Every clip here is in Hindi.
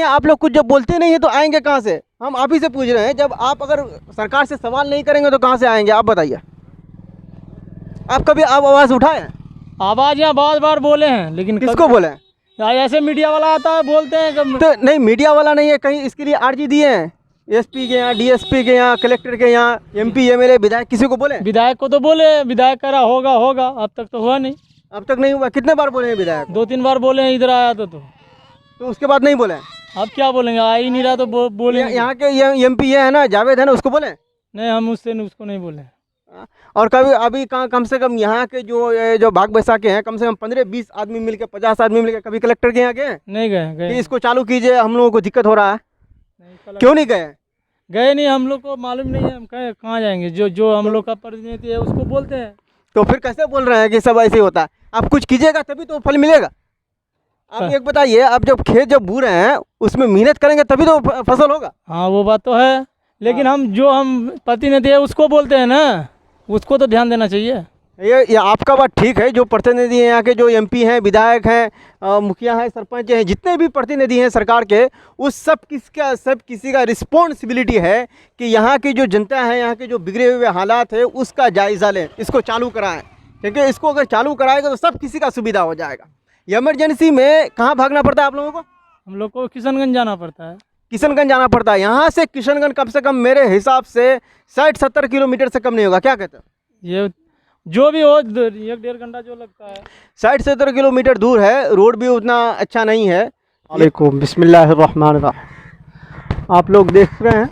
है, आप लोग कुछ जब बोलते नहीं है तो आएंगे कहाँ से? हम आप ही से पूछ रहे हैं, जब आप अगर सरकार से सवाल नहीं करेंगे तो कहाँ से आएंगे आप बताइए। आप कभी आप आवाज़ उठाए? आवाज़ यहाँ बहुत बार बोले हैं, लेकिन किसको बोले हैं? यार ऐसे मीडिया वाला आता है बोलते हैं कि तो नहीं, मीडिया वाला नहीं है, कहीं इसके लिए आर्जी दिए हैं एसपी के यहाँ, डीएसपी के यहाँ, कलेक्टर के यहाँ, एमपी एमएलए विधायक किसी को बोले? विधायक को तो बोले, विधायक कह रहा होगा होगा, अब तक तो हुआ नहीं। अब तक नहीं हुआ? कितने बार बोले हैं विधायक? 2-3 बार बोले हैं, इधर आया तो तो उसके बाद नहीं बोले? अब क्या बोलेंगे, आ ही नहीं रहा तो बोलेंगे। यहाँ के एमपी ये है ना, जावेद है ना, उसको बोले? नहीं, हम उसको नहीं बोले। और कभी अभी कम से कम यहाँ के जो बाग बैसाख के हैं, कम से कम 15-20 आदमी मिलके, 50 आदमी मिलके कभी कलेक्टर के यहाँ गए? नहीं गए कि इसको चालू कीजिए, हम लोगों को दिक्कत हो रहा है। क्यों नहीं गए? गए नहीं, हम लोग को मालूम नहीं है, हम कहाँ जाएंगे। जो हम लोग का प्रतिनिधि है उसको बोलते हैं। तो फिर कैसे बोल रहे हैं कि सब ऐसे ही होता है? आप कुछ कीजिएगा तभी तो फल मिलेगा। आप एक बताइए, आप जब खेत जब बू रहे हैं उसमें मेहनत करेंगे तभी तो फसल होगा। हाँ वो बात तो है, लेकिन हम प्रतिनिधि है उसको बोलते हैं ना, उसको तो ध्यान देना चाहिए। ये आपका बात ठीक है। जो प्रतिनिधि हैं यहाँ के, जो एमपी हैं, विधायक हैं, मुखिया हैं, सरपंच हैं, जितने भी प्रतिनिधि हैं सरकार के, उस सब किसी का रिस्पॉन्सिबिलिटी है कि यहाँ की जो जनता है, यहाँ के जो बिगड़े हुए हालात है उसका जायज़ा लें, इसको चालू कराएं। क्योंकि इसको अगर चालू कराएगा तो सब किसी का सुविधा हो जाएगा। इमरजेंसी में कहाँ भागना पड़ता है आप लोगों को? हम लोग को किशनगंज जाना पड़ता है। किशनगंज जाना पड़ता है। यहाँ से किशनगंज कम से कम मेरे हिसाब से 60-70 किलोमीटर से कम नहीं होगा, क्या कहते हैं? ये जो भी हो 1-1.5 घंटा जो लगता है। 60-70 किलोमीटर दूर है, रोड भी उतना अच्छा नहीं है। वालेकुम बिस्मिल्लाहिर्रहमानिर्रहीम। आप लोग देख रहे हैं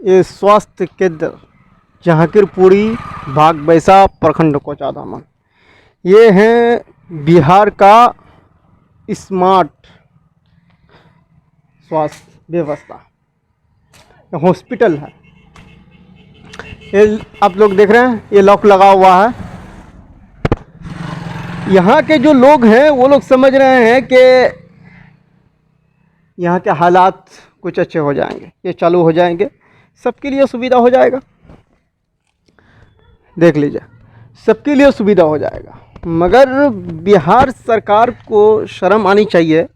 ये स्वास्थ्य केंद्र जहांगीरपुरी, बाग बैसा, प्रखंड कोचाधामन। ये है बिहार का स्मार्ट स्वास्थ्य व्यवस्था, हॉस्पिटल है। ये आप लोग देख रहे हैं, ये लॉक लगा हुआ है। यहाँ के जो लोग हैं वो लोग समझ रहे हैं कि यहाँ के हालात कुछ अच्छे हो जाएंगे, ये चालू हो जाएंगे, सबके लिए सुविधा हो जाएगा। देख लीजिए, सबके लिए सुविधा हो जाएगा। मगर बिहार सरकार को शर्म आनी चाहिए।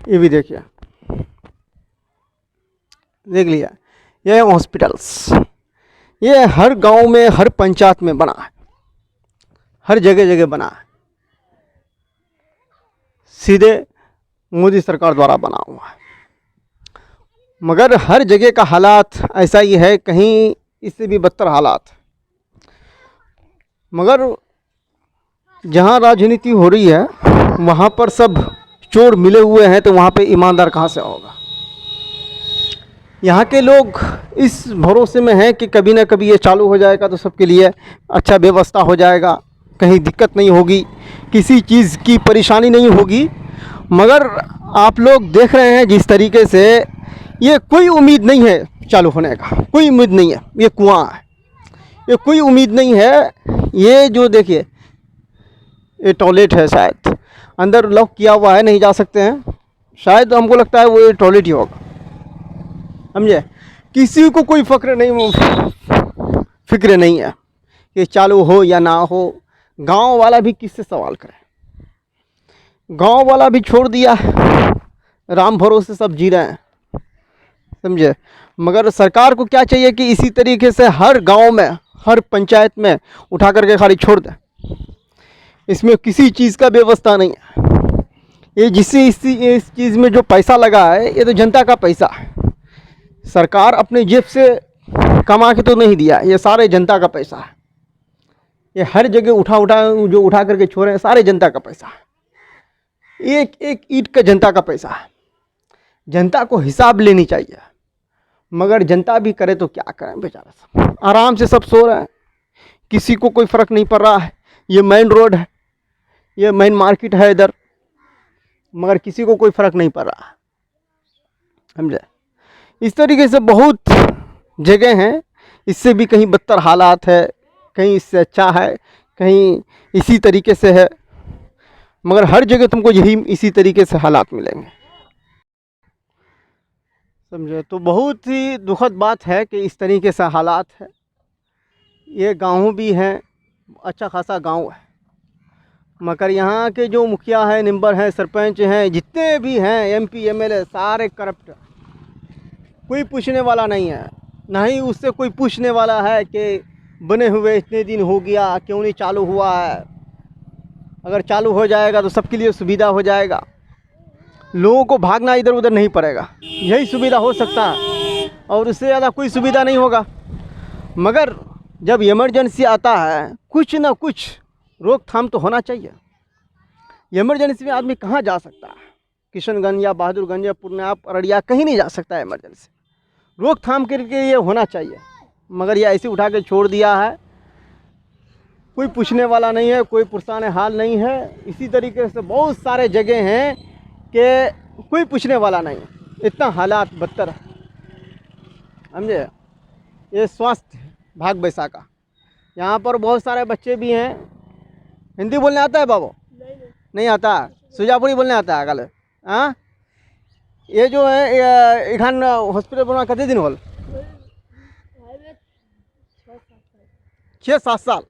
ये भी देखिए, देख लिया, ये हॉस्पिटल्स, ये हर गांव में, हर पंचायत में बना है, हर जगह जगह बना है, सीधे मोदी सरकार द्वारा बना हुआ है। मगर हर जगह का हालात ऐसा ही है, कहीं इससे भी बदतर हालात। मगर जहाँ राजनीति हो रही है वहाँ पर सब चोर मिले हुए हैं, तो वहाँ पे ईमानदार कहाँ से होगा? यहाँ के लोग इस भरोसे में हैं कि कभी ना कभी ये चालू हो जाएगा तो सबके लिए अच्छा व्यवस्था हो जाएगा, कहीं दिक्कत नहीं होगी, किसी चीज़ की परेशानी नहीं होगी। मगर आप लोग देख रहे हैं जिस तरीके से, ये कोई उम्मीद नहीं है चालू होने का, कोई उम्मीद नहीं है। ये कुआं है, ये कोई उम्मीद नहीं है। ये जो देखिए, ये टॉयलेट है, शायद अंदर लॉक किया हुआ है, नहीं जा सकते हैं। शायद हमको लगता है वो ये टॉयलेट ही होगा, समझे? किसी को कोई फिक्र नहीं है कि चालू हो या ना हो। गांव वाला भी किससे सवाल करे? गांव वाला भी छोड़ दिया, राम भरोसे सब जी रहे हैं, समझे? मगर सरकार को क्या चाहिए कि इसी तरीके से हर गांव में, हर पंचायत में उठा करके खाली छोड़ दें। इसमें किसी चीज़ का व्यवस्था नहीं है। ये इस चीज़ में जो पैसा लगा है, ये तो जनता का पैसा है। सरकार अपने जेब से कमा के तो नहीं दिया, ये सारे जनता का पैसा है। ये हर जगह उठा करके छोड़ रहे हैं, सारे जनता का पैसा है। एक एक ईंट का जनता का पैसा है। जनता को हिसाब लेनी चाहिए। मगर जनता भी करे तो क्या करें बेचारा, सब आराम से सब सो रहे हैं, किसी को कोई फ़र्क नहीं पड़ रहा है। ये मेन रोड है, ये मेन मार्केट है इधर, मगर किसी को कोई फ़र्क नहीं पड़ रहा है, समझे? इस तरीके से बहुत जगह हैं, इससे भी कहीं बदतर हालात है, कहीं इससे अच्छा है, कहीं इसी तरीके से है। मगर हर जगह तुमको यही इसी तरीके से हालात मिलेंगे, समझे? तो बहुत ही दुखद बात है कि इस तरीके से हालात है। ये गाँव भी हैं, अच्छा खासा गांव है, मगर यहाँ के जो मुखिया है, मेंबर हैं, सरपंच हैं, जितने भी हैं, एमपी एमएलए सारे करप्ट। कोई पूछने वाला नहीं है, ना ही उससे कोई पूछने वाला है कि बने हुए इतने दिन हो गया, क्यों नहीं चालू हुआ है। अगर चालू हो जाएगा तो सबके लिए सुविधा हो जाएगा, लोगों को भागना इधर उधर नहीं पड़ेगा, यही सुविधा हो सकता है और उससे ज़्यादा कोई सुविधा नहीं होगा। मगर जब इमरजेंसी आता है, कुछ ना कुछ रोकथाम तो होना चाहिए। इमरजेंसी में आदमी कहाँ जा सकता है? किशनगंज या बहादुरगंज या पूर्णिया, अररिया, कहीं नहीं जा सकता है इमरजेंसी। रोकथाम के लिए ये होना चाहिए, मगर ये ऐसे उठा के छोड़ दिया है। कोई पूछने वाला नहीं है, कोई पुरसाने हाल नहीं है। इसी तरीके से बहुत सारे जगह हैं कि कोई पूछने वाला नहीं है, इतना हालात बदतर है, समझे। ये स्वास्थ्य भाग बैसा का, यहाँ पर बहुत सारे बच्चे भी हैं। हिंदी बोलने आता है बाबू? नहीं आता। सुजापुरी बोलने आता है? कल हाँ, ये जो है इखान हॉस्पिटल बना कितने दिन होल? 6-7 साल।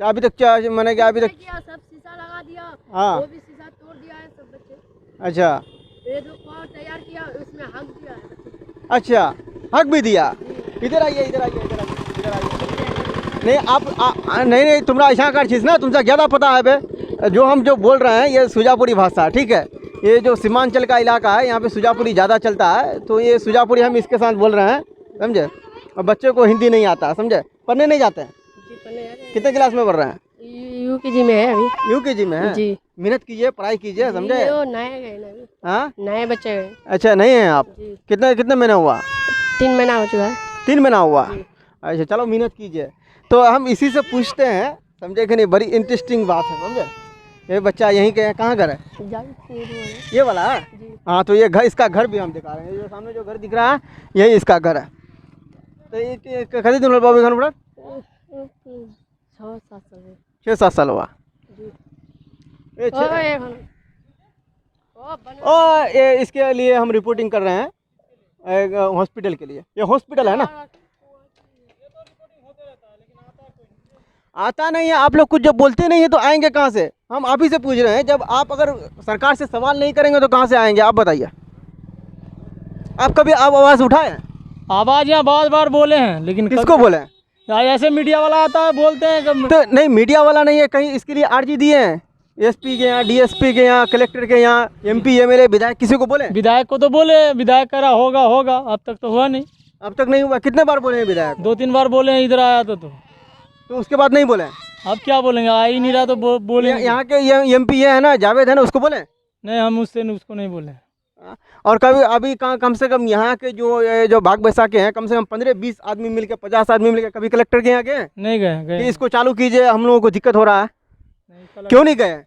तो अभी तक मैंने क्या अभी तक सब शीशा लगा दिया, हाँ। वो भी शीशा तोड़ दिया है सब बच्चे। अच्छा ये जो पावर तैयार किया उसमें हक दिया है बच्चे। अच्छा, हक भी दिया। इधर आइए, इधर आइए, इधर आइए, इधर आइए। नहीं आप नहीं तुम्हारा ऐसा कर चीज़ ना, तुमसे ज़्यादा पता है बे। जो हम जो बोल रहे हैं ये सुजापुरी भाषा, ठीक है। ये जो सीमांचल का इलाका है, यहाँ पे सुजापुरी ज़्यादा चलता है, तो ये सुजापुरी हम इसके साथ बोल रहे हैं, समझे। और बच्चे को हिंदी नहीं आता, समझे। पढ़ने नहीं जाते हैं? कितने क्लास में पढ़ रहे हैं? यूकेजी में है अभी। यूकेजी में है जी। मेहनत कीजिए, पढ़ाई कीजिए, समझे। वो नए गए ना अभी। हाँ, नए बच्चे गए। अच्छा, नहीं हैं आप? जी। कितने कितने महीना हुआ? 3 महीना हो चुका है। 3 महीना हुआ। जी। अच्छा, चलो मेहनत कीजिए। तो हम इसी से पूछते हैं, समझे कि नहीं। बड़ी इंटरेस्टिंग बात है, समझे। ये बच्चा यहीं के, कहाँ घर है? ये वाला है? हाँ, तो ये घर, इसका घर भी हम दिखा रहे हैं। ये जो सामने जो घर दिख रहा है, यही इसका घर है। तो ये कितने दिन बाबू घर पड़ा? 6-7 साल हुआ। ये इसके लिए हम रिपोर्टिंग कर रहे हैं हॉस्पिटल के लिए। ये हॉस्पिटल है ना? आता नहीं है। आप लोग कुछ जब बोलते नहीं है तो आएंगे कहाँ से? हम आप ही से पूछ रहे हैं। जब आप अगर सरकार से सवाल नहीं करेंगे तो कहाँ से आएंगे? आप बताइए। आप कभी आप आवाज़ उठाए? आवाज़ यहाँ बहुत बार बोले हैं, लेकिन किसको बोले हैं? ऐसे मीडिया वाला आता है, बोलते हैं कि तो नहीं, मीडिया वाला नहीं है, कहीं इसके लिए आर्जी दिए हैं? एसपी के यहाँ, डीएसपी के यहाँ, कलेक्टर के यहाँ, एमपी एमएलए, विधायक, किसी को बोले? विधायक को तो बोले, विधायक कह रहा होगा होगा, अब तक तो हुआ नहीं। अब तक नहीं हुआ। कितने बार बोले हैं विधायक? 2-3 बार बोले हैं, इधर आया तो उसके बाद नहीं बोले? अब क्या बोलेंगे? आ ही नहीं रहा तो बोलेंगे। यहाँ के एमपी है ना, जावेद है ना, उसको बोले? नहीं, हम उसको नहीं बोले। और कभी अभी कम से कम यहाँ के जो भाग बैसा के हैं, कम से कम 15-20 आदमी मिलके, 50 आदमी मिलके कभी कलेक्टर के यहाँ गए? नहीं गए। कि इसको चालू कीजिए, हम लोगों को दिक्कत हो रहा है। क्यों नहीं गए?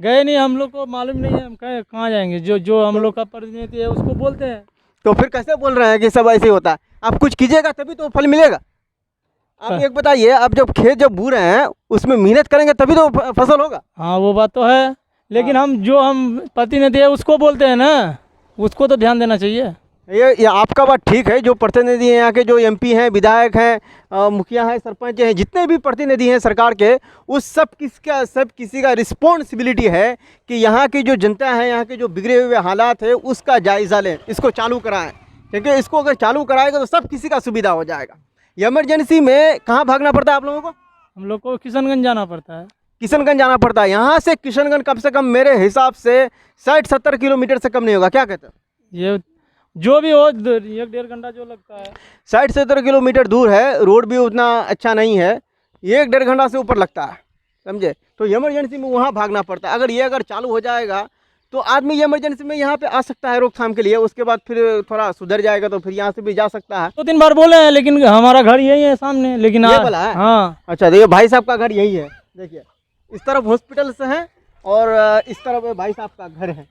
गए नहीं, हम लोग को मालूम नहीं है, हम कहाँ जाएंगे। जो हम लोग का प्रतिनिधि है उसको बोलते हैं। तो फिर कैसे बोल रहे हैं कि सब ऐसे ही होता है? आप कुछ कीजिएगा तभी तो फल मिलेगा। आप एक बताइए, आप जब खेत जब बू रहे हैं उसमें मेहनत करेंगे तभी तो फसल होगा। हाँ, वो बात तो है, लेकिन हम प्रतिनिधि है उसको बोलते हैं ना, उसको तो ध्यान देना चाहिए। ये आपका बात ठीक है। जो प्रतिनिधि हैं यहाँ के, जो एमपी हैं, विधायक हैं, मुखिया हैं, सरपंच हैं, जितने भी प्रतिनिधि हैं सरकार के, उस सब किसी का रिस्पॉन्सिबिलिटी है कि यहाँ की जो जनता है, यहाँ के जो बिगड़े हुए हालात है उसका जायज़ा लें, इसको चालू कराएं। क्योंकि इसको अगर चालू कराएगा तो सब किसी का सुविधा हो जाएगा। इमरजेंसी में कहाँ भागना पड़ता है आप लोगों को? हम लोग को किशनगंज जाना पड़ता है। किशनगंज जाना पड़ता है। यहाँ से किशनगंज कम से कम मेरे हिसाब से 60-70 किलोमीटर से कम नहीं होगा। क्या कहते हैं? ये जो भी हो 1-1.5 घंटा जो लगता है। 60-70 किलोमीटर दूर है, रोड भी उतना अच्छा नहीं है, 1-1.5 घंटा से ऊपर लगता है, समझे। तो इमरजेंसी में वहाँ भागना पड़ता है। अगर चालू हो जाएगा तो आदमी इमरजेंसी में यहाँ पे आ सकता है रोकथाम के लिए। उसके बाद फिर थोड़ा सुधर जाएगा तो फिर यहाँ से भी जा सकता है। 2-3 बार बोले हैं, लेकिन हमारा घर यही है सामने। लेकिन ये वाला है? हाँ। अच्छा, तो ये भाई साहब का घर यही है। देखिए, इस तरफ हॉस्पिटल से है और इस तरफ भाई साहब का घर है।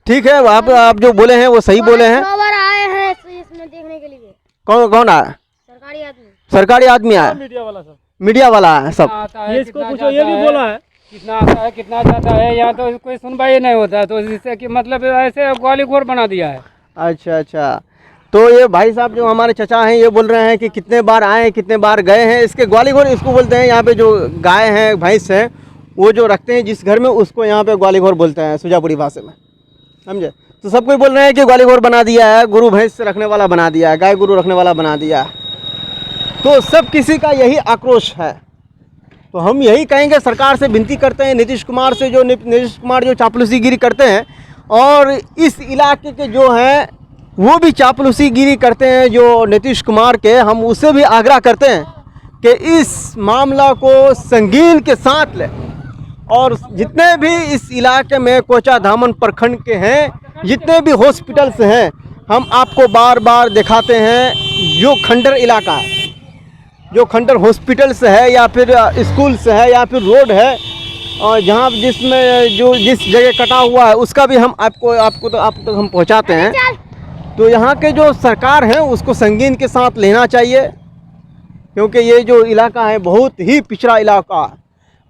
ठीक है, आप जो बोले हैं वो सही बोले हैं। आए हैं इसमें देखने के लिए। कौन आया? सरकारी आदमी। सरकारी आदमी आया? मीडिया वाला सब। मीडिया वाला है सब। ये इसको पूछो, ये भी बोला है कितना आता है कितना जाता है। यहाँ तो कोई सुनवाई नहीं होता है, तो इससे कि मतलब ऐसे ग्वाली घोर बना दिया है। अच्छा, तो ये भाई साहब जो हमारे चचा हैं ये बोल रहे हैं कि कितने बार आए कितने बार गए हैं। इसके ग्वालीघोर इसको बोलते हैं। यहाँ पे जो गाय हैं भैंस हैं वो जो रखते हैं जिस घर में, उसको यहाँ पे ग्वालीघोर बोलते हैं सुजापुरी भाषा में, समझे। तो सब कोई बोल रहे हैं कि ग्वालीघोर बना दिया है, गुरु भैंस रखने वाला बना दिया है, गाय गुरु रखने वाला बना दिया है। तो सब किसी का यही आक्रोश है। तो हम यही कहेंगे, सरकार से विनती करते हैं, नीतीश कुमार से, जो नीतीश कुमार जो चापलूसीगिरी करते हैं और इस इलाके के जो हैं वो भी चापलूसीगिरी करते हैं जो नीतीश कुमार के, हम उससे भी आग्रह करते हैं कि इस मामला को संगीन के साथ लें और जितने भी इस इलाके में कोचा धामन प्रखंड के हैं, जितने भी हॉस्पिटल्स हैं, हम आपको बार बार दिखाते हैं। जो खंडर इलाका है, जो खंडर हॉस्पिटल्स है या फिर स्कूल्स है या फिर रोड है, और जहाँ जिसमें जो जिस जगह कटा हुआ है उसका भी हम आपको तो आप तक हम पहुँचाते हैं। तो यहाँ के जो सरकार है उसको संगीन के साथ लेना चाहिए, क्योंकि ये जो इलाका है बहुत ही पिछड़ा इलाका है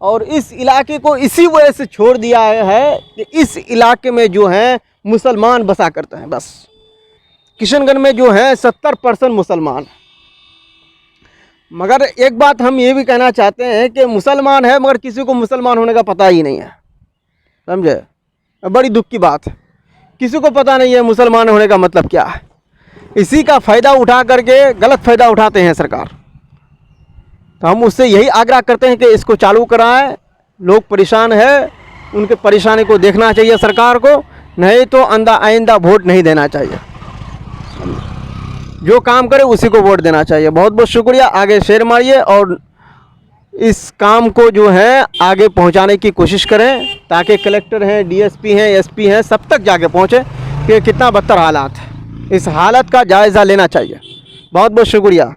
और इस इलाके को इसी वजह से छोड़ दिया है कि इस इलाके में जो है मुसलमान बसा करते हैं। बस किशनगंज में जो है 70% मुसलमान। मगर एक बात हम ये भी कहना चाहते हैं कि मुसलमान है मगर किसी को मुसलमान होने का पता ही नहीं है, समझे। बड़ी दुख की बात है, किसी को पता नहीं है मुसलमान होने का मतलब क्या है। इसी का फ़ायदा उठा करके गलत फ़ायदा उठाते हैं सरकार। तो हम उससे यही आग्रह करते हैं कि इसको चालू कराएं। लोग परेशान है, उनके परेशानी को देखना चाहिए सरकार को, नहीं तो आइंदा वोट नहीं देना चाहिए। जो काम करे उसी को वोट देना चाहिए। बहुत बहुत शुक्रिया। आगे शेयर मारिए और इस काम को जो है आगे पहुंचाने की कोशिश करें ताकि कलेक्टर हैं, डीएसपी हैं, एसपी हैं, सब तक जाके पहुंचे कि कितना बदतर हालात है। इस हालत का जायज़ा लेना चाहिए। बहुत बहुत शुक्रिया।